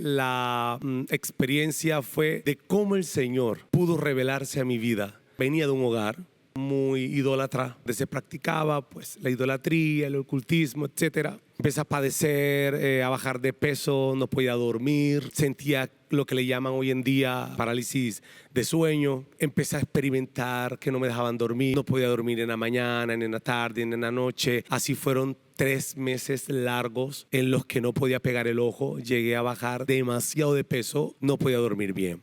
la experiencia fue de cómo el Señor pudo revelarse a mi vida. Venía de un hogar muy idólatra, donde se practicaba pues la idolatría, el ocultismo, etcétera. Empecé a padecer, a bajar de peso, no podía dormir, sentía lo que le llaman hoy en día parálisis de sueño. Empecé a experimentar que no me dejaban dormir, no podía dormir en la mañana, ni en la tarde, ni en la noche. Así fueron 3 meses largos en los que no podía pegar el ojo. Llegué a bajar demasiado de peso, no podía dormir bien.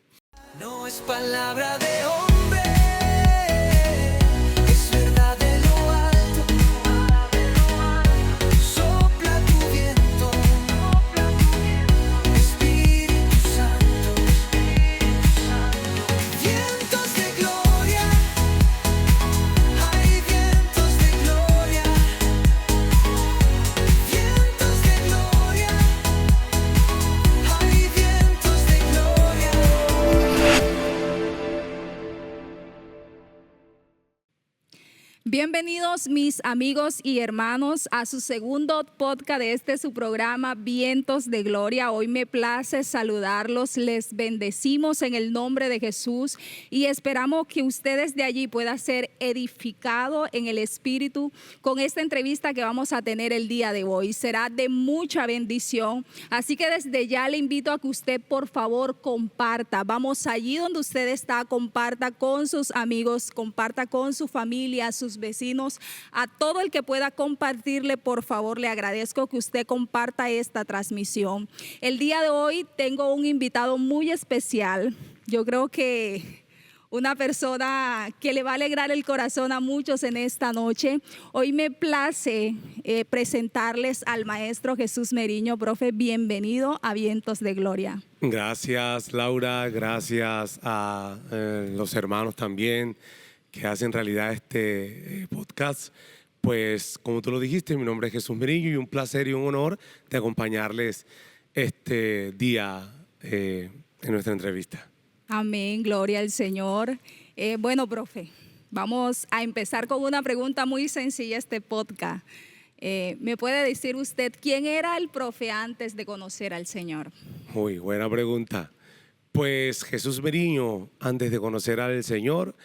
No es palabra de hombre, es verdad de lo alto. Sopla tu viento, Espíritu Santo. Vientos de gloria, hay vientos de gloria. Vientos de gloria, hay vientos de gloria. Bienvenidos mis amigos y hermanos a su segundo podcast de su programa Vientos de Gloria. Hoy me place saludarlos, les bendecimos en el nombre de Jesús y esperamos que ustedes de allí puedan ser edificados en el Espíritu con esta entrevista que vamos a tener el día de hoy. Será de mucha bendición, así que desde ya le invito a que usted por favor comparta. Vamos allí donde usted está, comparta con sus amigos, comparta con su familia, sus vecinos, a todo el que pueda compartirle, por favor, le agradezco que usted comparta esta transmisión. El día de hoy tengo un invitado muy especial. Yo creo que una persona que le va a alegrar el corazón a muchos en esta noche. Hoy me place presentarles al maestro Jesús Meriño. Profe, bienvenido a Vientos de Gloria. Gracias, Laura. Gracias a los hermanos también que hacen realidad este podcast. Pues como tú lo dijiste, mi nombre es Jesús Meriño y un placer y un honor de acompañarles este día en nuestra entrevista. Amén, gloria al Señor. Bueno, profe, vamos a empezar con una pregunta muy sencilla este podcast. ¿Me puede decir usted quién era el profe antes de conocer al Señor? Muy buena pregunta. Pues Jesús Meriño, antes de conocer al Señor,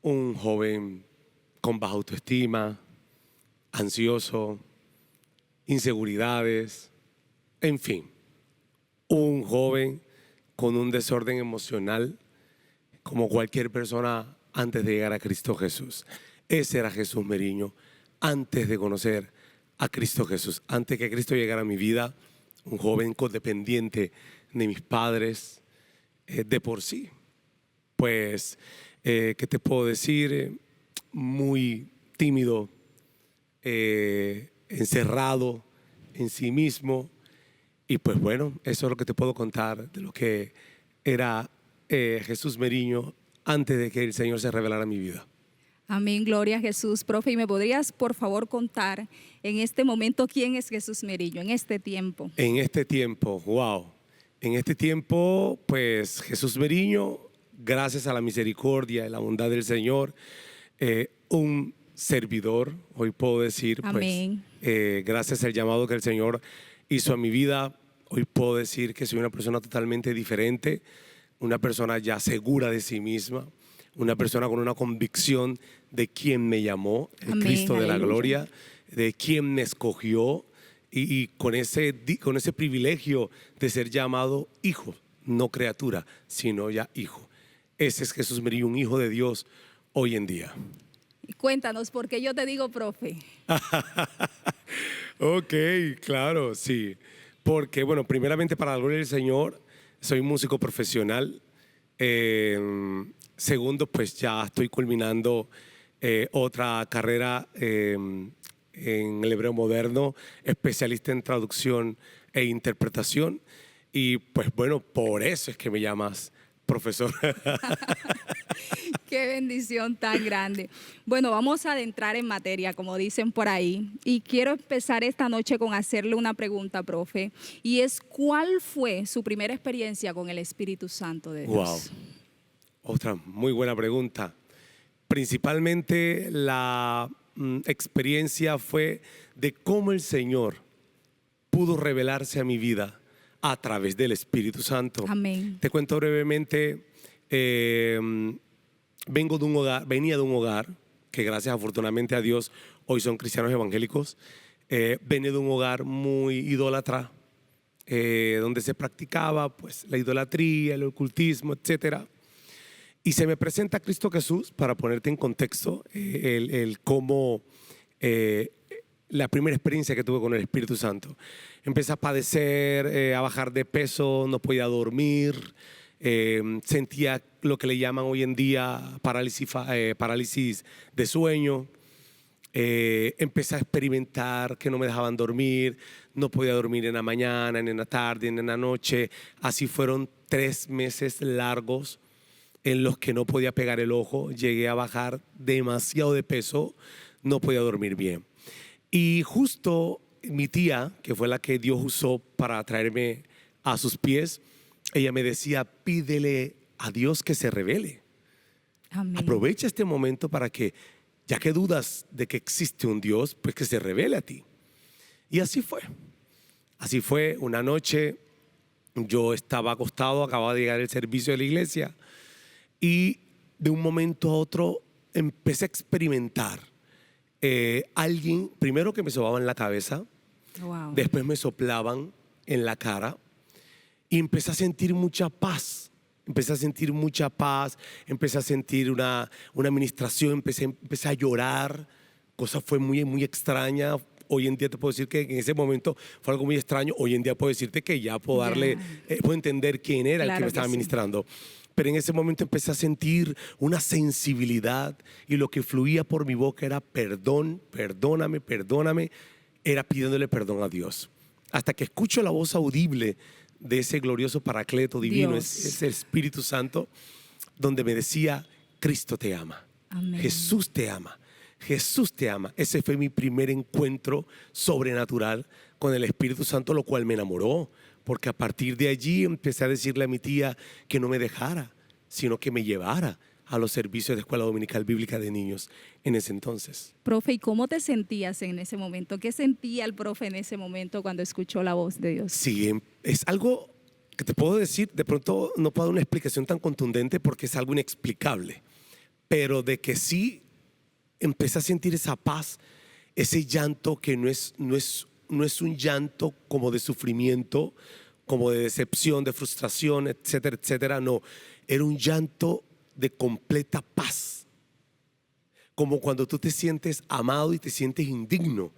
un joven con baja autoestima, ansioso, inseguridades, en fin, un joven con un desorden emocional como cualquier persona antes de llegar a Cristo Jesús. Ese era Jesús Meriño antes de conocer a Cristo Jesús, antes que Cristo llegara a mi vida, un joven codependiente de mis padres, de por sí. Pues, ¿qué te puedo decir? Muy tímido, encerrado en sí mismo. Y pues bueno, eso es lo que te puedo contar de lo que era Jesús Meriño antes de que el Señor se revelara en mi vida. Amén, gloria a Jesús. Profe, ¿y me podrías por favor contar en este momento quién es Jesús Meriño, en este tiempo? En este tiempo, wow. En este tiempo, pues Jesús Meriño, gracias a la misericordia y la bondad del Señor, un servidor, hoy puedo decir, Amén. pues gracias al llamado que el Señor hizo a mi vida, hoy puedo decir que soy una persona totalmente diferente, una persona ya segura de sí misma, una persona con una convicción de quién me llamó, el Amén, Cristo de la aleluya. gloria, de quién me escogió y con ese privilegio de ser llamado hijo, no criatura, sino ya hijo. Ese es Jesús Meriño, un hijo de Dios hoy en día. Cuéntanos, ¿por qué yo te digo profe? Ok, claro, sí. Porque, bueno, primeramente para la gloria del Señor, soy músico profesional. Segundo, pues ya estoy culminando otra carrera en el hebreo moderno, especialista en traducción e interpretación. Y pues bueno, por eso es que me llamas profesor. Qué bendición tan grande. Bueno, vamos a adentrar en materia, como dicen por ahí. Y quiero empezar esta noche con hacerle una pregunta, profe. Y es, ¿cuál fue su primera experiencia con el Espíritu Santo de Dios? Wow. Otra muy buena pregunta. Principalmente la experiencia fue de cómo el Señor pudo revelarse a mi vida a través del Espíritu Santo. Amén. Te cuento brevemente, venía de un hogar que gracias afortunadamente a Dios hoy son cristianos evangélicos. Venía de un hogar muy idólatra, donde se practicaba pues la idolatría, el ocultismo, etcétera. Y se me presenta Cristo Jesús para ponerte en contexto el cómo la primera experiencia que tuve con el Espíritu Santo. Empecé a padecer, a bajar de peso, no podía dormir, sentía lo que le llaman hoy en día parálisis de sueño. Empecé a experimentar que no me dejaban dormir, no podía dormir en la mañana, ni en la tarde, ni en la noche. Así fueron 3 meses largos en los que no podía pegar el ojo, llegué a bajar demasiado de peso, no podía dormir bien. Y justo mi tía, que fue la que Dios usó para traerme a sus pies, ella me decía, pídele a Dios que se revele. Amén. Aprovecha este momento para que, ya que dudas de que existe un Dios, pues que se revele a ti. Y así fue. Así fue una noche, yo estaba acostado, acababa de llegar el servicio de la iglesia, y de un momento a otro empecé a experimentar alguien, primero que me sobaban en la cabeza, Wow. después me soplaban en la cara y empecé a sentir mucha paz. Empecé a sentir mucha paz, empecé a sentir una administración, empecé a llorar, cosa fue muy, muy extraña. Hoy en día te puedo decir que en ese momento fue algo muy extraño. Hoy en día puedo decirte que ya puedo darle, puedo entender quién era el Claro que me que estaba sí. ministrando. Pero en ese momento empecé a sentir una sensibilidad y lo que fluía por mi boca era perdón, perdóname, perdóname. Era pidiéndole perdón a Dios. Hasta que escucho la voz audible de ese glorioso paracleto divino, Dios. ese Espíritu Santo, donde me decía, Cristo te ama, Amén. Jesús te ama, Jesús te ama. Ese fue mi primer encuentro sobrenatural con el Espíritu Santo, lo cual me enamoró, porque a partir de allí empecé a decirle a mi tía que no me dejara, sino que me llevara a los servicios de Escuela Dominical Bíblica de Niños en ese entonces. Profe, ¿y cómo te sentías en ese momento? ¿Qué sentía el profe en ese momento cuando escuchó la voz de Dios? Sí, es algo que te puedo decir, de pronto no puedo dar una explicación tan contundente porque es algo inexplicable, pero de que sí empecé a sentir esa paz, ese llanto que no es un llanto como de sufrimiento, como de decepción, de frustración, etcétera, etcétera, no, era un llanto de completa paz, como cuando tú te sientes amado y te sientes indigno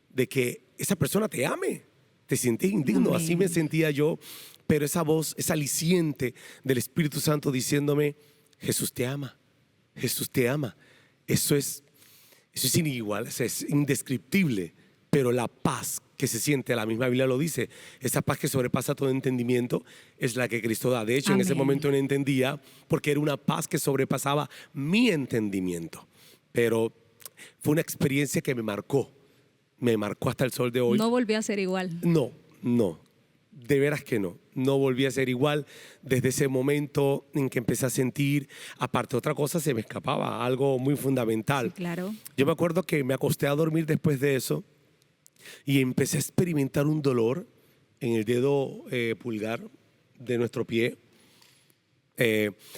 de que esa persona te ame, te sientes indigno. Amén. Así me sentía yo, pero esa voz, esa aliciente del Espíritu Santo diciéndome, Jesús te ama, Jesús te ama. Eso es inigual, es indescriptible, pero la paz que se siente, la misma Biblia lo dice, esa paz que sobrepasa todo entendimiento es la que Cristo da. De hecho, en ese Amén. momento no entendía porque era una paz que sobrepasaba mi entendimiento, pero fue una experiencia que me marcó hasta el sol de hoy. No volvió a ser igual. No, de veras que no volví a ser igual desde ese momento en que empecé a sentir, aparte otra cosa se me escapaba, algo muy fundamental. Claro. Yo me acuerdo que me acosté a dormir después de eso y empecé a experimentar un dolor en el dedo pulgar de nuestro pie.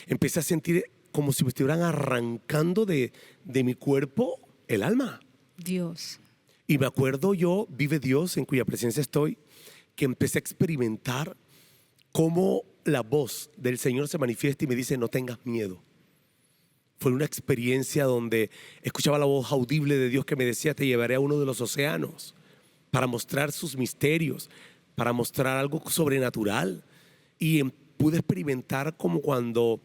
Empecé a sentir como si me estuvieran arrancando de mi cuerpo el alma. Dios. Y me acuerdo yo, vive Dios en cuya presencia estoy, que empecé a experimentar cómo la voz del Señor se manifiesta y me dice, no tengas miedo. Fue una experiencia donde escuchaba la voz audible de Dios que me decía, te llevaré a uno de los océanos para mostrar sus misterios, para mostrar algo sobrenatural. Y pude experimentar como cuando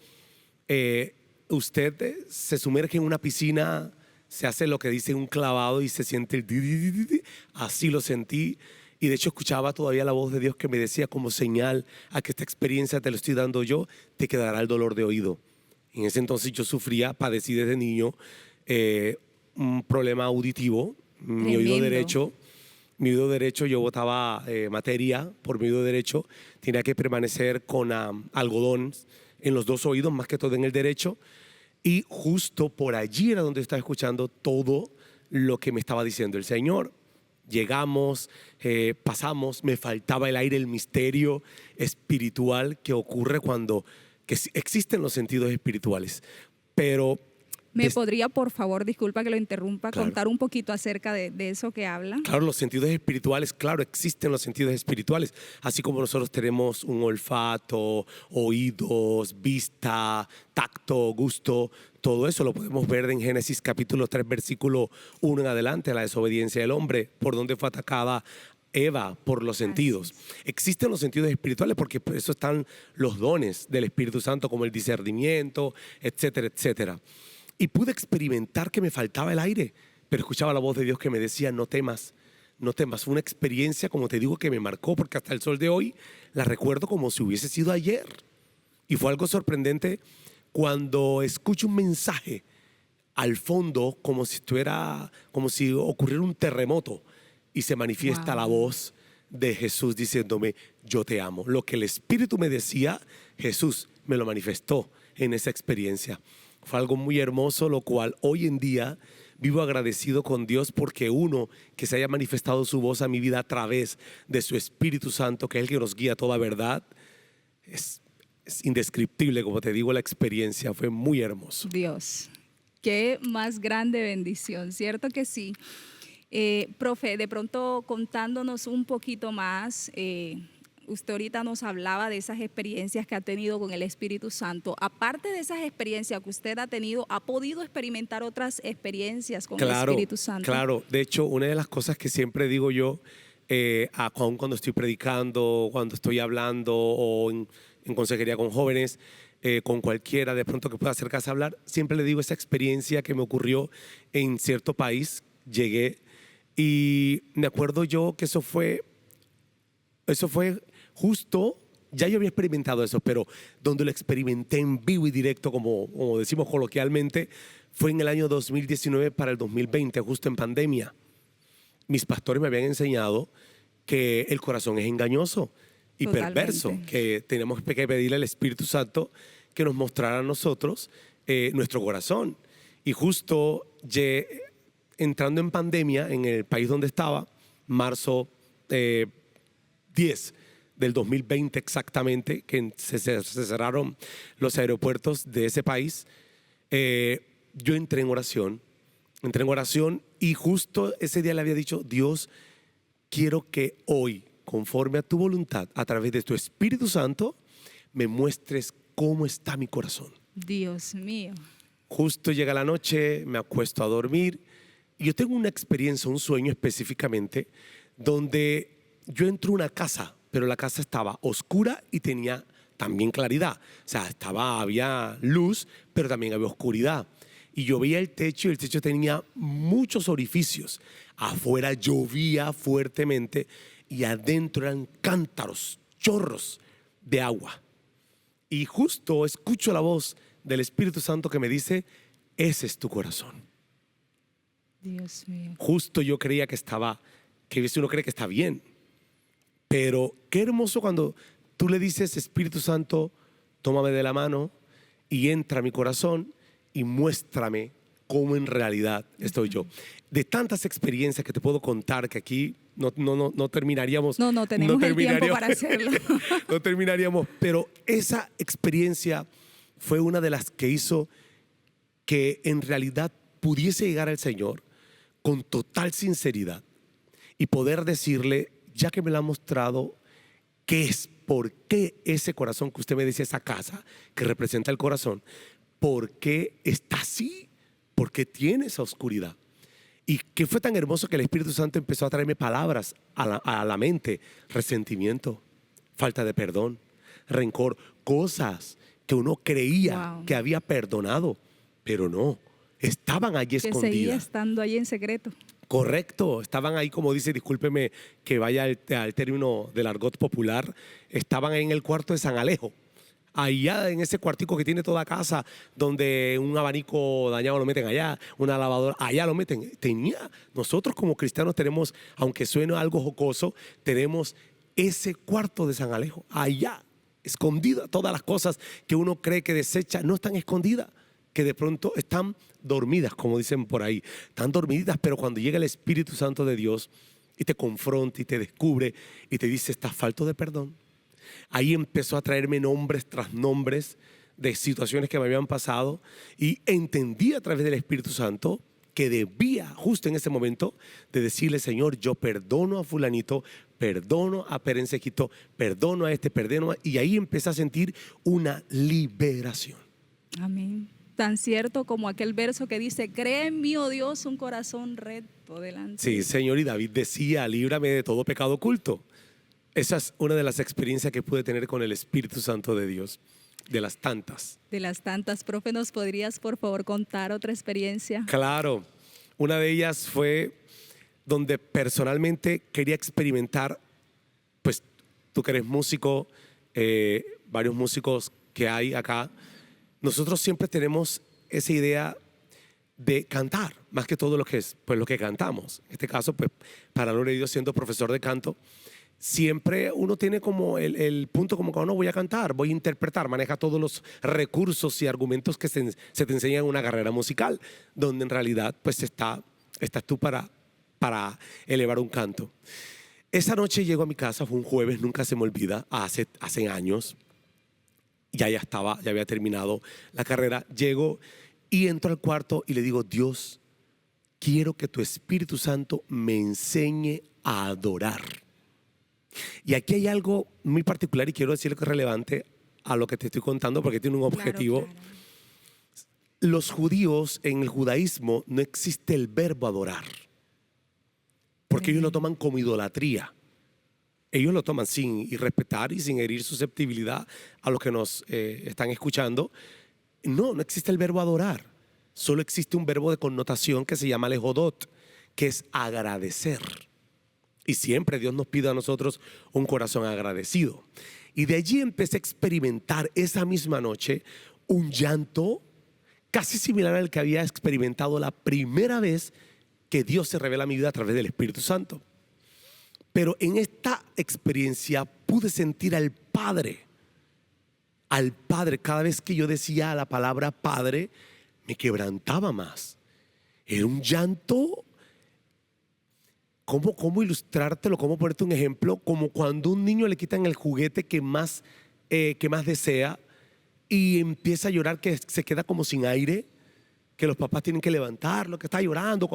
usted se sumerge en una piscina, se hace lo que dice un clavado y se siente el di, di, di, di, di. Así lo sentí. Y de hecho escuchaba todavía la voz de Dios que me decía como señal a que esta experiencia te lo estoy dando yo, te quedará el dolor de oído. En ese entonces yo padecí desde niño un problema auditivo, mi oído Tremendo. derecho yo botaba materia por mi oído derecho, tenía que permanecer con algodón en los 2 oídos, más que todo en el derecho, y justo por allí era donde estaba escuchando todo lo que me estaba diciendo el Señor. Llegamos, pasamos, me faltaba el aire, el misterio espiritual que ocurre cuando existen los sentidos espirituales. Pero ¿Me podría, por favor, disculpa que lo interrumpa, Claro. contar un poquito acerca de eso que habla? claro, los sentidos espirituales, claro, existen los sentidos espirituales, así como nosotros tenemos un olfato, oídos, vista, tacto, gusto, todo eso lo podemos ver en Génesis capítulo 3, versículo 1 en adelante, la desobediencia del hombre, por donde fue atacada Eva por los sentidos. Existen los sentidos espirituales porque por eso están los dones del Espíritu Santo, como el discernimiento, etcétera, etcétera. Y pude experimentar que me faltaba el aire, pero escuchaba la voz de Dios que me decía, no temas, no temas. Fue una experiencia, como te digo, que me marcó, porque hasta el sol de hoy la recuerdo como si hubiese sido ayer. Y fue algo sorprendente cuando escucho un mensaje al fondo, como si ocurriera un terremoto, y se manifiesta Wow. la voz de Jesús diciéndome, yo te amo. Lo que el Espíritu me decía, Jesús me lo manifestó en esa experiencia. Fue algo muy hermoso, lo cual hoy en día vivo agradecido con Dios porque uno, que se haya manifestado su voz a mi vida a través de su Espíritu Santo, que es el que nos guía a toda verdad, es indescriptible, como te digo, la experiencia fue muy hermoso. Dios, qué más grande bendición, ¿cierto que sí? Profe, de pronto contándonos un poquito más, usted ahorita nos hablaba de esas experiencias que ha tenido con el Espíritu Santo. Aparte de esas experiencias que usted ha tenido, ¿ha podido experimentar otras experiencias con el Espíritu Santo? Claro, de hecho, una de las cosas que siempre digo yo, aun cuando estoy predicando, cuando estoy hablando o en consejería con jóvenes, con cualquiera de pronto que pueda acercarse a hablar, siempre le digo esa experiencia que me ocurrió en cierto país. Llegué y me acuerdo yo que eso fue justo, ya yo había experimentado eso, pero donde lo experimenté en vivo y directo, como decimos coloquialmente, fue en el año 2019 para el 2020, justo en pandemia. Mis pastores me habían enseñado que el corazón es engañoso y Totalmente. perverso, que tenemos que pedirle al Espíritu Santo que nos mostrara a nosotros nuestro corazón. Y justo entrando en pandemia en el país donde estaba, marzo 10 del 2020 exactamente, que se cerraron los aeropuertos de ese país, yo entré en oración y justo ese día le había dicho, Dios, quiero que hoy, conforme a tu voluntad, a través de tu Espíritu Santo, me muestres cómo está mi corazón. Dios mío. Justo llega la noche, me acuesto a dormir y yo tengo una experiencia, un sueño específicamente, donde yo entro a una casa, pero la casa estaba oscura y tenía también claridad. O sea, había luz, pero también había oscuridad. Y yo veía el techo y el techo tenía muchos orificios. Afuera llovía fuertemente y adentro eran cántaros, chorros de agua. Y justo escucho la voz del Espíritu Santo que me dice, ese es tu corazón. Dios mío. Justo yo creía que uno cree que está bien. Pero qué hermoso cuando tú le dices, Espíritu Santo, tómame de la mano y entra a mi corazón y muéstrame cómo en realidad estoy yo. De tantas experiencias que te puedo contar que aquí no terminaríamos. No tenemos el tiempo para hacerlo. No terminaríamos, pero esa experiencia fue una de las que hizo que en realidad pudiese llegar al Señor con total sinceridad y poder decirle, ya que me lo ha mostrado, ¿qué es? ¿Por qué ese corazón que usted me dice, esa casa que representa el corazón, por qué está así? ¿Por qué tiene esa oscuridad? Y que fue tan hermoso que el Espíritu Santo empezó a traerme palabras a la mente: resentimiento, falta de perdón, rencor, cosas que uno creía Wow. que había perdonado, pero no, estaban allí Que seguía escondidas. estando ahí en secreto. Correcto, estaban ahí, como dice, discúlpeme que vaya al término del argot popular, estaban ahí en el cuarto de San Alejo, allá en ese cuartico que tiene toda casa, donde un abanico dañado lo meten allá, una lavadora, allá lo meten. Nosotros como cristianos tenemos, aunque suene algo jocoso, tenemos ese cuarto de San Alejo, allá, escondida. Todas las cosas que uno cree que desecha no están escondidas, que de pronto están dormidas, como dicen por ahí, están dormiditas, pero cuando llega el Espíritu Santo de Dios y y te confronta y te descubre y te dice, estás falto de perdón. Ahí empezó a traerme nombres tras nombres de situaciones que me habían pasado y entendí a través del Espíritu Santo que debía justo en ese momento de decirle, Señor, yo perdono a fulanito, perdono a Perencequito, perdono a este, perdono a... Y ahí empecé a sentir una liberación. Amén. Tan cierto como aquel verso que dice, cree en mí, oh Dios, un corazón recto delante. Sí, Señor, y David decía, líbrame de todo pecado oculto. Esa es una de las experiencias que pude tener con el Espíritu Santo de Dios, de las tantas. De las tantas, profe, ¿nos podrías por favor contar otra experiencia? Claro, una de ellas fue donde personalmente quería experimentar, pues tú que eres músico, varios músicos que hay acá, nosotros siempre tenemos esa idea de cantar, más que todo lo que es, pues lo que cantamos. En este caso, pues para la gloria de Dios, siendo profesor de canto, siempre uno tiene como el punto como que no voy a cantar, voy a interpretar, maneja todos los recursos y argumentos que se te enseñan en una carrera musical, donde en realidad pues estás tú para elevar un canto. Esa noche llego a mi casa, fue un jueves, nunca se me olvida, hace años, ya había terminado la carrera, llego y entro al cuarto y le digo, Dios, quiero que tu Espíritu Santo me enseñe a adorar. Y aquí hay algo muy particular y quiero decirlo que es relevante a lo que te estoy contando porque tiene un objetivo. Claro, claro. Los judíos, en el judaísmo no existe el verbo adorar, porque ellos lo toman como idolatría. Ellos lo toman sin irrespetar y sin herir susceptibilidad a los que nos están escuchando. No existe el verbo adorar. Solo existe un verbo de connotación que se llama lehodot, que es agradecer. Y siempre Dios nos pide a nosotros un corazón agradecido. Y de allí empecé a experimentar esa misma noche un llanto casi similar al que había experimentado la primera vez que Dios se revela a mi vida a través del Espíritu Santo. Pero en esta experiencia pude sentir al Padre. Al Padre, cada vez que yo decía la palabra Padre, me quebrantaba más. Era un llanto. ¿Cómo ilustrártelo? ¿Cómo ponerte un ejemplo? Como cuando a un niño le quitan el juguete que más desea y empieza a llorar, que se queda como sin aire, que los papás tienen que levantarlo, que está llorando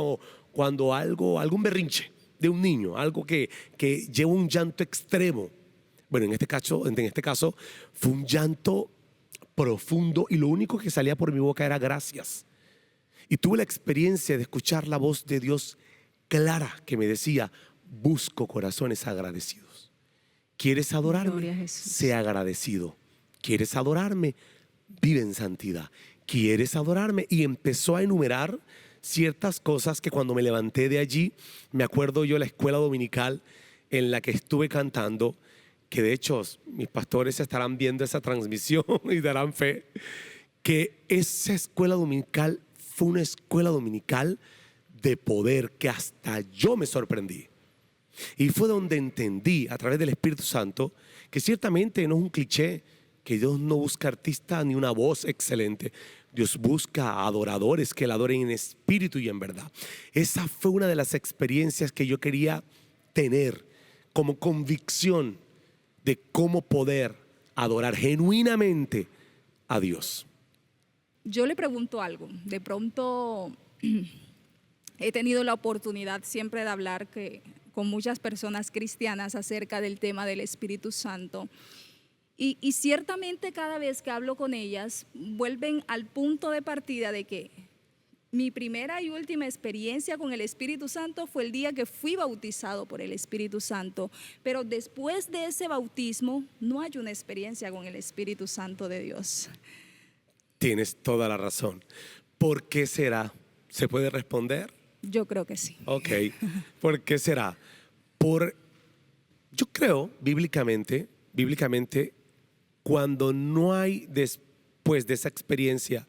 cuando algún berrinche de un niño, algo que lleva un llanto extremo. Bueno, en este caso fue un llanto profundo y lo único que salía por mi boca era gracias. Y tuve la experiencia de escuchar la voz de Dios clara que me decía, busco corazones agradecidos. ¿Quieres Gloria a adorarme? Jesús. Sea agradecido. ¿Quieres adorarme? Vive en santidad. ¿Quieres adorarme? Y empezó a enumerar ciertas cosas que cuando me levanté de allí, me acuerdo yo la escuela dominical en la que estuve cantando, que de hecho mis pastores estarán viendo esa transmisión y darán fe, que esa escuela dominical fue una escuela dominical de poder que hasta yo me sorprendí. Y fue donde entendí a través del Espíritu Santo que ciertamente no es un cliché, que Dios no busca artistas ni una voz excelente. Dios busca adoradores que le adoren en espíritu y en verdad. Esa fue una de las experiencias que yo quería tener como convicción de cómo poder adorar genuinamente a Dios. Yo le pregunto algo. De pronto he tenido la oportunidad siempre de hablar con muchas personas cristianas acerca del tema del Espíritu Santo. Y ciertamente cada vez que hablo con ellas, vuelven al punto de partida de que mi primera y última experiencia con el Espíritu Santo fue el día que fui bautizado por el Espíritu Santo. Pero después de ese bautismo no hay una experiencia con el Espíritu Santo de Dios. Tienes toda la razón. ¿Por qué será? ¿Se puede responder? Yo creo que sí. Ok. ¿Por qué será? Yo creo bíblicamente, cuando no hay después de esa experiencia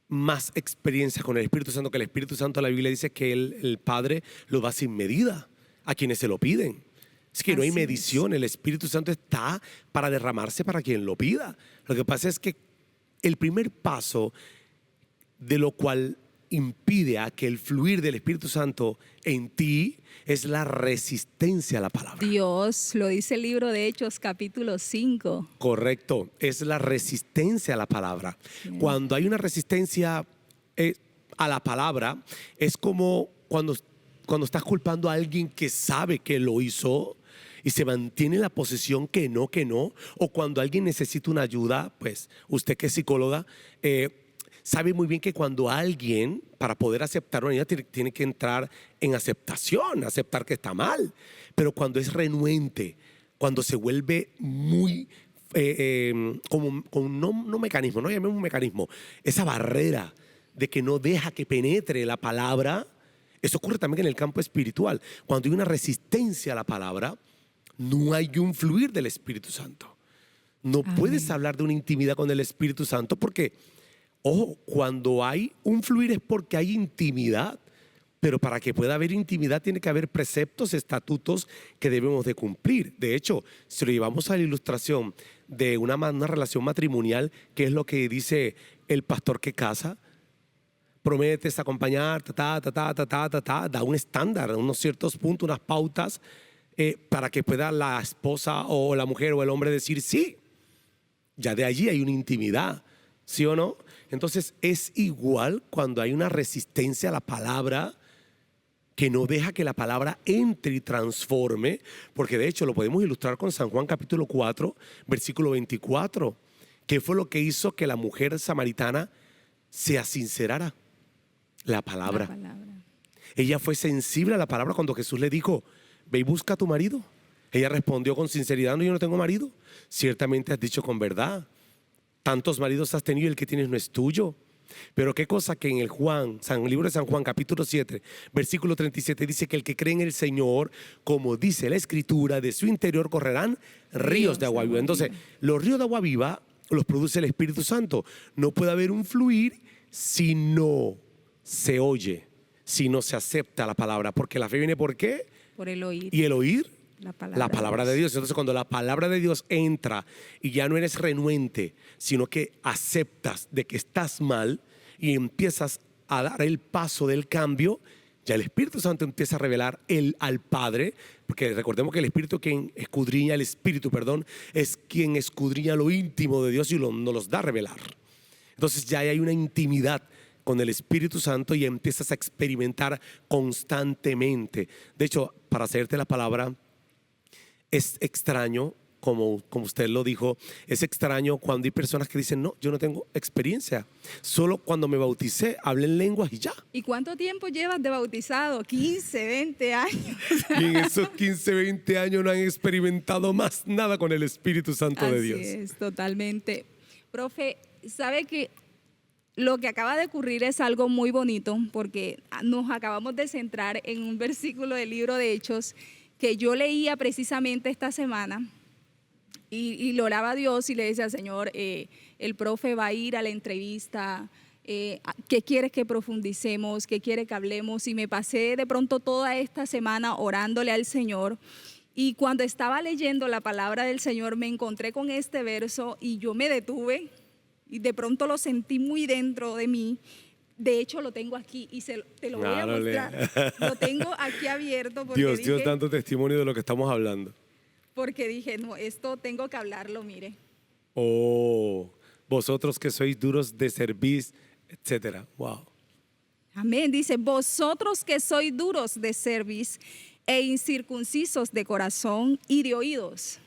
más experiencia con el Espíritu Santo, que el Espíritu Santo, la Biblia dice que el Padre lo da sin medida a quienes se lo piden. Es que no hay Así medición, el Espíritu Santo está para derramarse para quien lo pida. Lo que pasa es que el primer paso de lo cual impide a que el fluir del Espíritu Santo en ti es la resistencia a la palabra. Dios, lo dice el libro de Hechos capítulo 5. Correcto, es la resistencia a la palabra. Cuando hay una resistencia a la palabra, es como cuando estás culpando a alguien que sabe que lo hizo y se mantiene en la posición que no, o cuando alguien necesita una ayuda, pues usted que es psicóloga, sabe muy bien que cuando alguien, para poder aceptar una ayuda, tiene que entrar en aceptación, aceptar que está mal. Pero cuando es renuente, cuando se vuelve muy, como no mecanismo, no llamemos un mecanismo, esa barrera de que no deja que penetre la palabra, eso ocurre también en el campo espiritual. Cuando hay una resistencia a la palabra, no hay un fluir del Espíritu Santo. No puedes hablar de una intimidad con el Espíritu Santo porque, ojo, cuando hay un fluir es porque hay intimidad, pero para que pueda haber intimidad tiene que haber preceptos, estatutos que debemos de cumplir. De hecho, si lo llevamos a la ilustración de una relación matrimonial, ¿qué es lo que dice el pastor que casa? Prometes acompañar, da un estándar, unos ciertos puntos, unas pautas para que pueda la esposa o la mujer o el hombre decir sí. Ya de allí hay una intimidad, ¿sí o no? Entonces es igual cuando hay una resistencia a la palabra que no deja que la palabra entre y transforme, porque de hecho lo podemos ilustrar con San Juan capítulo 4, versículo 24. ¿Qué fue lo que hizo que la mujer samaritana se asincerara? La palabra. Ella fue sensible a la palabra cuando Jesús le dijo, ve y busca a tu marido. Ella respondió con sinceridad, no, yo no tengo marido. Ciertamente has dicho con verdad. Tantos maridos has tenido y el que tienes no es tuyo. Pero qué cosa que en el libro de San Juan capítulo 7 versículo 37 dice que el que cree en el Señor, como dice la Escritura, de su interior correrán ríos de agua viva. Entonces los ríos de agua viva los produce el Espíritu Santo. No puede haber un fluir si no se oye, si no se acepta la palabra, porque la fe viene ¿por qué? Por el oír. Y el oír La palabra de Dios. Entonces cuando la palabra de Dios entra y ya no eres renuente, sino que aceptas de que estás mal y empiezas a dar el paso del cambio, ya el Espíritu Santo empieza a revelar al Padre, porque recordemos que el Espíritu es quien escudriña lo íntimo de Dios y nos los da a revelar. Entonces ya hay una intimidad con el Espíritu Santo y empiezas a experimentar constantemente. De hecho, para hacerte la palabra, es extraño, como usted lo dijo, es extraño cuando hay personas que dicen, no, yo no tengo experiencia. Solo cuando me bauticé, hablé en lenguas y ya. ¿Y cuánto tiempo llevas de bautizado? 15, 20 años. Y en esos 15, 20 años no han experimentado más nada con el Espíritu Santo de Dios. Así es, totalmente. Profe, ¿sabe que lo que acaba de ocurrir es algo muy bonito? Porque nos acabamos de centrar en un versículo del libro de Hechos que yo leía precisamente esta semana y lo oraba a Dios y le decía, Señor, el profe va a ir a la entrevista, ¿qué quieres que profundicemos? ¿Qué quiere que hablemos? Y me pasé de pronto toda esta semana orándole al Señor. Y cuando estaba leyendo la palabra del Señor me encontré con este verso y yo me detuve y de pronto lo sentí muy dentro de mí. De hecho lo tengo aquí y te lo voy a mostrar. Lo tengo aquí abierto porque Dios dando testimonio de lo que estamos hablando. Porque dije, no, esto tengo que hablarlo, mire. Oh, vosotros que sois duros de cerviz, etcétera. Wow. Amén. Dice, vosotros que sois duros de cerviz e incircuncisos de corazón y de oídos,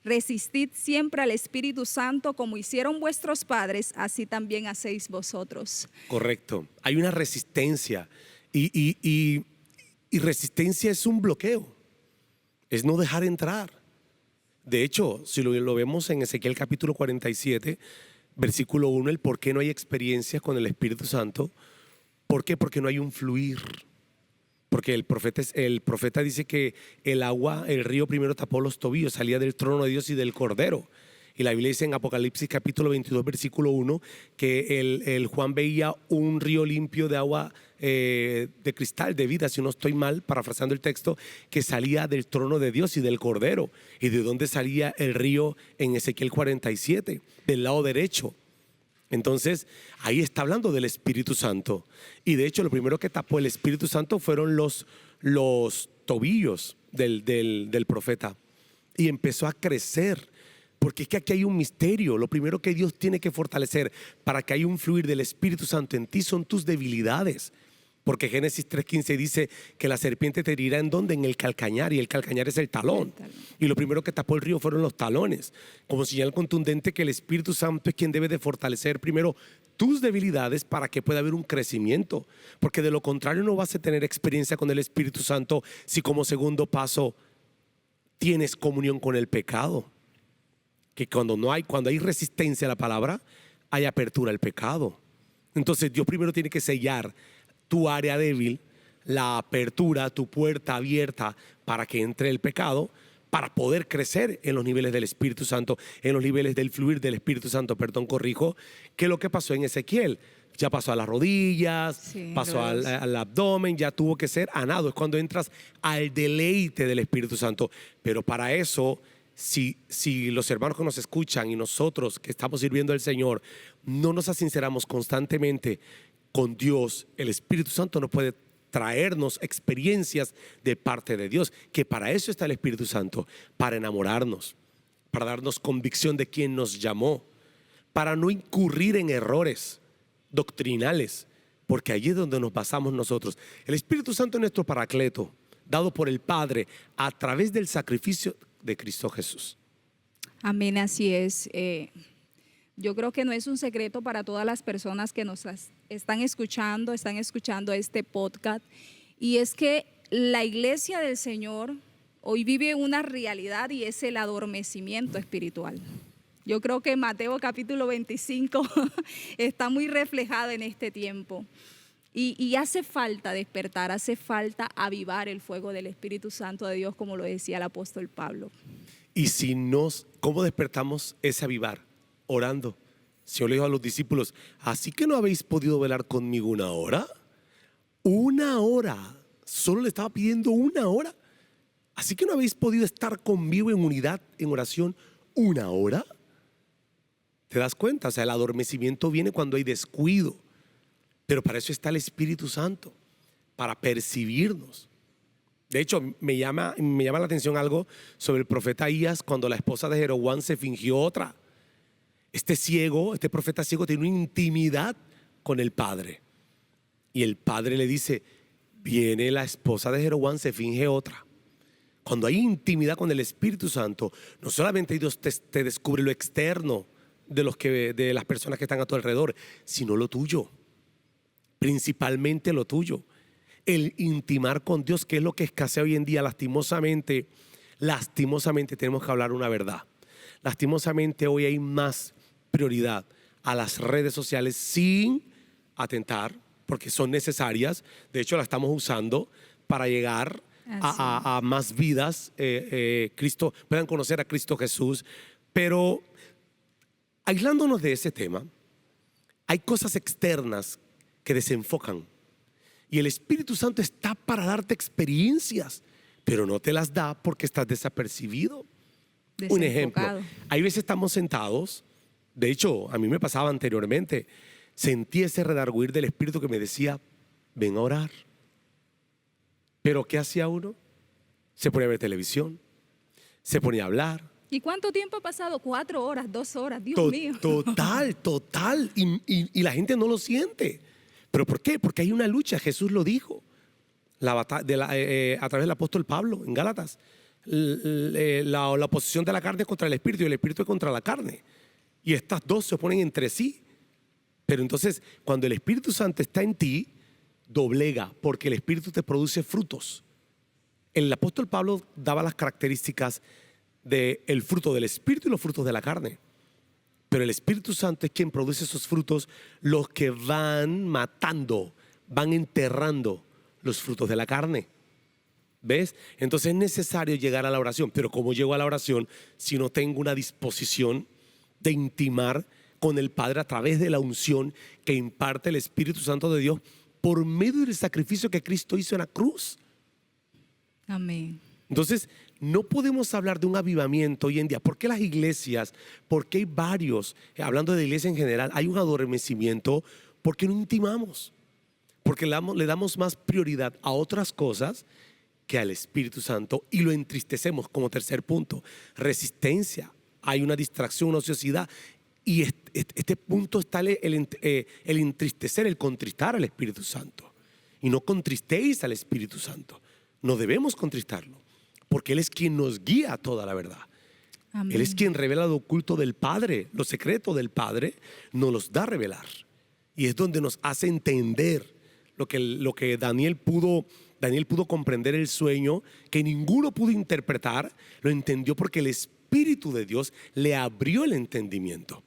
resistid siempre al Espíritu Santo como hicieron vuestros padres, así también hacéis vosotros. Correcto. Hay una resistencia y resistencia es un bloqueo. Es no dejar entrar. De hecho, si lo vemos en Ezequiel capítulo 47, versículo 1, el por qué no hay experiencias con el Espíritu Santo. ¿Por qué? Porque no hay un fluir. Porque el profeta dice que el río primero tapó los tobillos, salía del trono de Dios y del Cordero. Y la Biblia dice en Apocalipsis capítulo 22, versículo 1, que el Juan veía un río limpio de agua de cristal, de vida, si no estoy mal, parafraseando el texto, que salía del trono de Dios y del Cordero. ¿Y de dónde salía el río en Ezequiel 47? Del lado derecho. Entonces, ahí está hablando del Espíritu Santo. Y de hecho, lo primero que tapó el Espíritu Santo fueron los tobillos del profeta. Y empezó a crecer. Porque es que aquí hay un misterio. Lo primero que Dios tiene que fortalecer para que haya un fluir del Espíritu Santo en ti son tus debilidades. Porque Génesis 3:15 dice que la serpiente te herirá ¿en dónde? En el calcañar, y el calcañar es el talón. Y lo primero que tapó el río fueron los talones, como señal contundente que el Espíritu Santo es quien debe de fortalecer primero tus debilidades para que pueda haber un crecimiento. Porque de lo contrario no vas a tener experiencia con el Espíritu Santo si como segundo paso tienes comunión con el pecado. Que cuando hay resistencia a la palabra, hay apertura al pecado. Entonces Dios primero tiene que sellar tu área débil, la apertura, tu puerta abierta para que entre el pecado, para poder crecer en los niveles del Espíritu Santo, en los niveles del fluir del Espíritu Santo, corrijo, que lo que pasó en Ezequiel. Ya pasó a las rodillas, Sí, pasó al abdomen, ya tuvo que ser anado. Es cuando entras al deleite del Espíritu Santo. Pero para eso, si los hermanos que nos escuchan y nosotros que estamos sirviendo al Señor, no nos asinceramos constantemente con Dios, el Espíritu Santo no puede traernos experiencias de parte de Dios, que para eso está el Espíritu Santo, para enamorarnos, para darnos convicción de quien nos llamó, para no incurrir en errores doctrinales, porque allí es donde nos basamos nosotros. El Espíritu Santo es nuestro paracleto, dado por el Padre a través del sacrificio de Cristo Jesús. Amén, así es. Yo creo que no es un secreto para todas las personas que nos están escuchando este podcast. Y es que la iglesia del Señor hoy vive una realidad y es el adormecimiento espiritual. Yo creo que Mateo capítulo 25 está muy reflejado en este tiempo. Y hace falta despertar, hace falta avivar el fuego del Espíritu Santo de Dios, como lo decía el apóstol Pablo. Y ¿cómo despertamos ese avivar? Orando. El Señor le dijo a los discípulos: ¿así que no habéis podido velar conmigo una hora? Una hora. Solo le estaba pidiendo una hora. ¿Así que no habéis podido estar conmigo en unidad, en oración, una hora? ¿Te das cuenta? O sea, el adormecimiento viene cuando hay descuido. Pero para eso está el Espíritu Santo, para percibirnos. De hecho, me llama la atención algo sobre el profeta Ahías cuando la esposa de Jeroboam se fingió otra. Este profeta ciego tiene una intimidad con el padre. Y el padre le dice: viene la esposa de Jeroboam, se finge otra. Cuando hay intimidad con el Espíritu Santo, no solamente Dios te descubre lo externo de las personas que están a tu alrededor, sino lo tuyo. Principalmente lo tuyo. El intimar con Dios, que es lo que escasea hoy en día. Lastimosamente tenemos que hablar una verdad. Lastimosamente hoy hay más prioridad a las redes sociales, sin atentar, porque son necesarias. De hecho, las estamos usando para llegar a más vidas, Cristo, puedan conocer a Cristo Jesús. Pero aislándonos de ese tema, hay cosas externas que desenfocan. Y el Espíritu Santo está para darte experiencias, pero no te las da porque estás desapercibido. Un ejemplo, hay veces estamos sentados. De hecho, a mí me pasaba anteriormente. Sentí ese redarguir del Espíritu que me decía: ven a orar. Pero ¿qué hacía uno? Se ponía a ver televisión, se ponía a hablar. ¿Y cuánto tiempo ha pasado? 4 horas, 2 horas, Dios mío. Total. Y la gente no lo siente. ¿Pero por qué? Porque hay una lucha. Jesús lo dijo a través del apóstol Pablo en Gálatas. La oposición de la carne contra el Espíritu, y el Espíritu contra la carne. Y estas dos se oponen entre sí. Pero entonces, cuando el Espíritu Santo está en ti, doblega, porque el Espíritu te produce frutos. El apóstol Pablo daba las características del fruto del Espíritu y los frutos de la carne. Pero el Espíritu Santo es quien produce esos frutos, los que van matando, van enterrando los frutos de la carne. ¿Ves? Entonces es necesario llegar a la oración. Pero ¿cómo llego a la oración si no tengo una disposición de intimar con el Padre a través de la unción que imparte el Espíritu Santo de Dios por medio del sacrificio que Cristo hizo en la cruz? Amén. Entonces, no podemos hablar de un avivamiento hoy en día. ¿Por qué las iglesias, por qué hay varios, hablando de la iglesia en general, hay un adormecimiento? Porque no intimamos. Porque le damos más prioridad a otras cosas que al Espíritu Santo y lo entristecemos como tercer punto. Resistencia, hay una distracción, una ociosidad. Y este punto está el entristecer, el contristar al Espíritu Santo. Y no contristéis al Espíritu Santo. No debemos contristarlo, porque Él es quien nos guía a toda la verdad. Amén. Él es quien revela lo oculto del Padre, lo secreto del Padre, nos los da a revelar. Y es donde nos hace entender lo que Daniel pudo comprender el sueño, que ninguno pudo interpretar, lo entendió porque el Espíritu de Dios le abrió el entendimiento.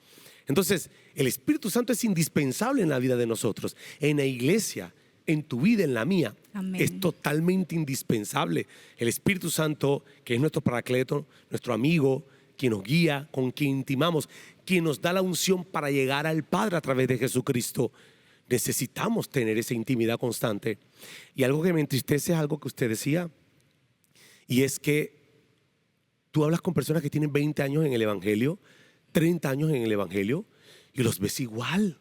Entonces, el Espíritu Santo es indispensable en la vida de nosotros, en la iglesia, en tu vida, en la mía. Amén. Es totalmente indispensable. El Espíritu Santo, que es nuestro paracleto, nuestro amigo, quien nos guía, con quien intimamos, quien nos da la unción para llegar al Padre a través de Jesucristo. Necesitamos tener esa intimidad constante. Y algo que me entristece es algo que usted decía, y es que tú hablas con personas que tienen 20 años en el Evangelio, 30 años en el Evangelio, y los ves igual.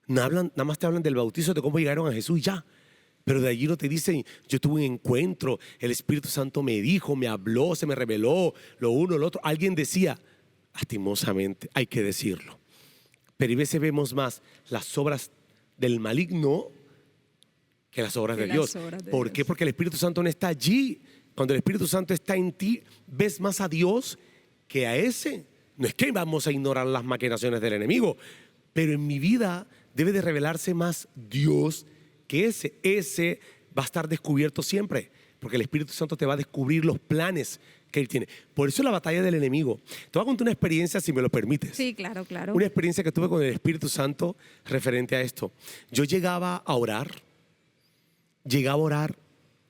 Nada más te hablan del bautizo, de cómo llegaron a Jesús y ya. Pero de allí no te dicen, yo tuve un encuentro, el Espíritu Santo me dijo, me habló, se me reveló, lo uno, lo otro. Alguien decía, lastimosamente, hay que decirlo. Pero a veces vemos más las obras del maligno que las obras de Dios. ¿Por qué? Porque el Espíritu Santo no está allí. Cuando el Espíritu Santo está en ti, ves más a Dios que a ese. No es que vamos a ignorar las maquinaciones del enemigo, pero en mi vida debe de revelarse más Dios que ese. Ese va a estar descubierto siempre, porque el Espíritu Santo te va a descubrir los planes que Él tiene. Por eso la batalla del enemigo. Te voy a contar una experiencia, si me lo permites. Sí, claro, claro. Una experiencia que tuve con el Espíritu Santo referente a esto. Yo llegaba a orar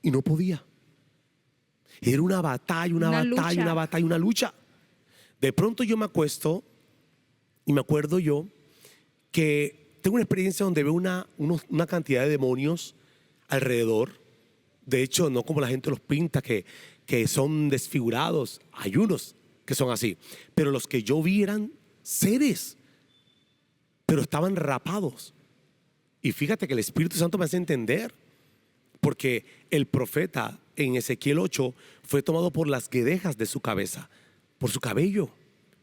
y no podía. Era una batalla, una lucha. De pronto yo me acuesto y me acuerdo yo que tengo una experiencia donde veo una cantidad de demonios alrededor. De hecho, no como la gente los pinta, que son desfigurados. Hay unos que son así. Pero los que yo vi eran seres, pero estaban rapados. Y fíjate que el Espíritu Santo me hace entender, porque el profeta en Ezequiel 8 fue tomado por las guedejas de su cabeza, por su cabello.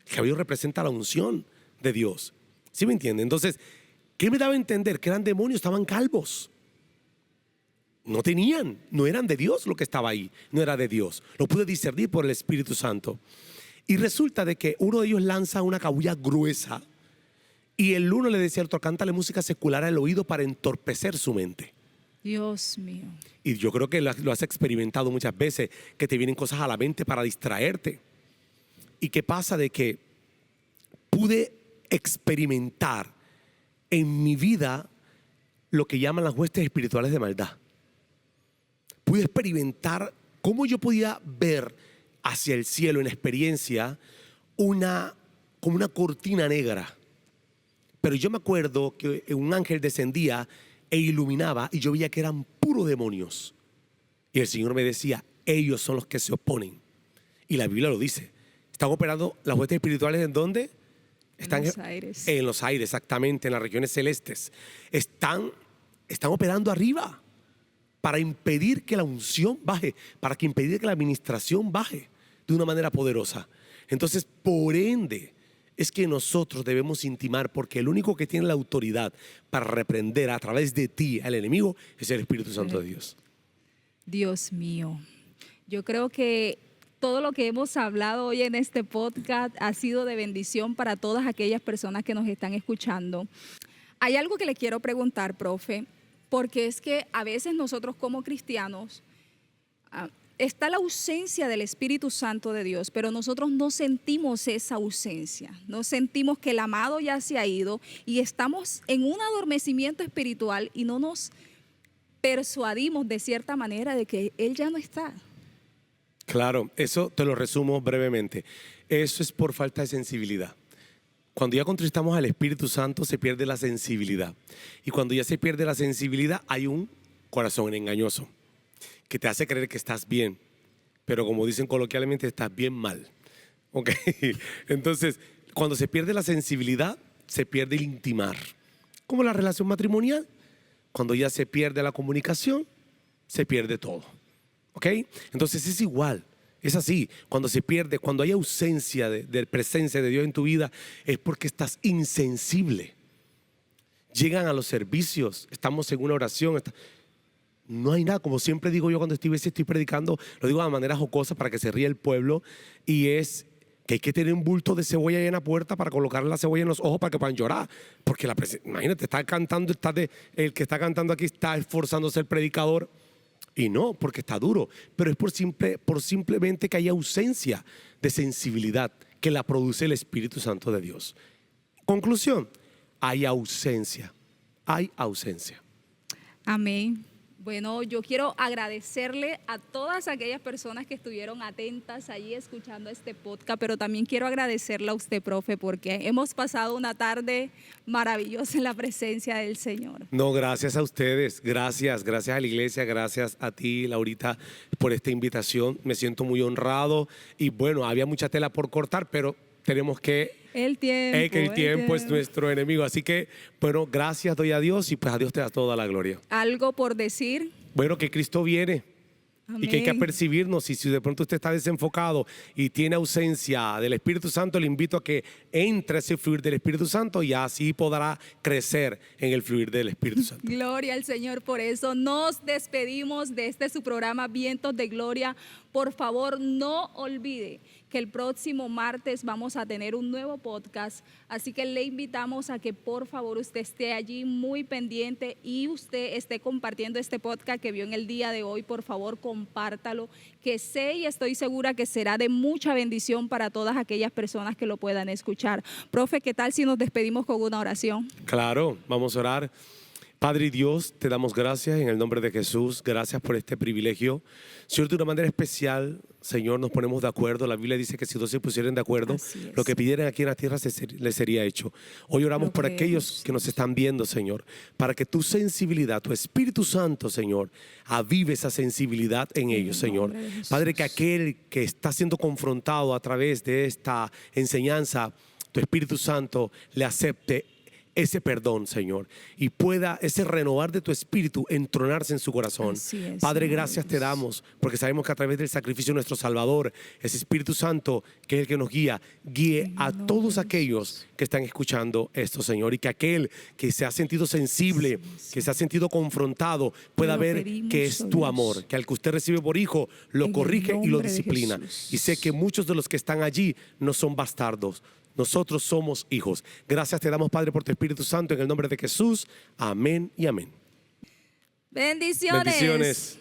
El cabello representa la unción de Dios. ¿Sí me entienden? Entonces, ¿qué me daba a entender? Que eran demonios, estaban calvos. No eran de Dios lo que estaba ahí, no era de Dios. Lo pude discernir por el Espíritu Santo. Y resulta de que uno de ellos lanza una cabulla gruesa y el uno le decía al otro, cántale música secular al oído para entorpecer su mente. Dios mío. Y yo creo que lo has experimentado muchas veces, que te vienen cosas a la mente para distraerte. ¿Y qué pasa? De que pude experimentar en mi vida lo que llaman las huestes espirituales de maldad. Pude experimentar cómo yo podía ver hacia el cielo en experiencia como una cortina negra. Pero yo me acuerdo que un ángel descendía e iluminaba y yo veía que eran puros demonios. Y el Señor me decía, ellos son los que se oponen. Y la Biblia lo dice. Están operando las huestes espirituales ¿en dónde? Están en los aires. En los aires, exactamente, en las regiones celestes. Están operando arriba para impedir que la unción baje, para impedir que la administración baje de una manera poderosa. Entonces, por ende, es que nosotros debemos intimar, porque el único que tiene la autoridad para reprender a través de ti al enemigo es el Espíritu Santo de Dios. Dios mío. Yo creo que todo lo que hemos hablado hoy en este podcast ha sido de bendición para todas aquellas personas que nos están escuchando. Hay algo que le quiero preguntar, profe, porque es que a veces nosotros como cristianos está la ausencia del Espíritu Santo de Dios, pero nosotros no sentimos esa ausencia, no sentimos que el amado ya se ha ido y estamos en un adormecimiento espiritual y no nos persuadimos de cierta manera de que Él ya no está. Claro, eso te lo resumo brevemente. Eso es por falta de sensibilidad. Cuando ya contristamos al Espíritu Santo se pierde la sensibilidad. Y cuando ya se pierde la sensibilidad hay un corazón engañoso que te hace creer que estás bien, pero como dicen coloquialmente, estás bien mal. ¿Ok? Entonces, cuando se pierde la sensibilidad, se pierde el intimar. Como la relación matrimonial, cuando ya se pierde la comunicación, se pierde todo. ¿Ok? Entonces es igual, es así. Cuando se pierde, cuando hay ausencia de presencia de Dios en tu vida, es porque estás insensible. Llegan a los servicios, estamos en una oración, no hay nada, como siempre digo yo cuando estoy predicando, lo digo de manera jocosa para que se ría el pueblo, y es que hay que tener un bulto de cebolla ahí en la puerta para colocarle la cebolla en los ojos para que puedan llorar. Porque imagínate, está cantando, el que está cantando aquí está esforzándose el predicador, y no, porque está duro, pero es por simplemente que hay ausencia de sensibilidad que la produce el Espíritu Santo de Dios. Conclusión, hay ausencia, hay ausencia. Amén. Bueno, yo quiero agradecerle a todas aquellas personas que estuvieron atentas allí escuchando este podcast, pero también quiero agradecerle a usted, profe, porque hemos pasado una tarde maravillosa en la presencia del Señor. No, gracias a ustedes, gracias a la iglesia, gracias a ti, Laurita, por esta invitación. Me siento muy honrado y bueno, había mucha tela por cortar, pero tenemos que... que el tiempo es nuestro enemigo. Así que, bueno, gracias doy a Dios y pues a Dios te da toda la gloria. ¿Algo por decir? Bueno, que Cristo viene. Amén. Y que hay que apercibirnos, y si de pronto usted está desenfocado y tiene ausencia del Espíritu Santo, le invito a que entre a ese fluir del Espíritu Santo y así podrá crecer en el fluir del Espíritu Santo. Gloria al Señor por eso. Nos despedimos de su programa Vientos de Gloria. Por favor, no olvide que el próximo martes vamos a tener un nuevo podcast, así que le invitamos a que por favor usted esté allí muy pendiente y usted esté compartiendo este podcast que vio en el día de hoy. Por favor, compártalo, que sé y estoy segura que será de mucha bendición para todas aquellas personas que lo puedan escuchar. Profe, ¿qué tal si nos despedimos con una oración? Claro, vamos a orar. Padre Dios, te damos gracias en el nombre de Jesús. Gracias por este privilegio. Señor, de una manera especial, Señor, nos ponemos de acuerdo. La Biblia dice que si dos se pusieran de acuerdo, lo que pidieran aquí en la tierra les sería hecho. Hoy oramos por aquellos que nos están viendo, Señor, para que tu sensibilidad, tu Espíritu Santo, Señor, avive esa sensibilidad en ellos, Señor. Padre, que aquel que está siendo confrontado a través de esta enseñanza, tu Espíritu Santo le acepte ese perdón, Señor, y pueda ese renovar de tu espíritu entronarse en su corazón. Padre, gracias te damos, porque sabemos que a través del sacrificio de nuestro Salvador, ese Espíritu Santo, que es el que nos guíe a todos aquellos que están escuchando esto, Señor, y que aquel que se ha sentido sensible, que se ha sentido confrontado, pueda ver que es tu amor, que al que usted recibe por hijo, lo corrige y lo disciplina. Y sé que muchos de los que están allí no son bastardos. Nosotros somos hijos. Gracias te damos, Padre, por tu Espíritu Santo, en el nombre de Jesús. Amén y amén. Bendiciones. Bendiciones.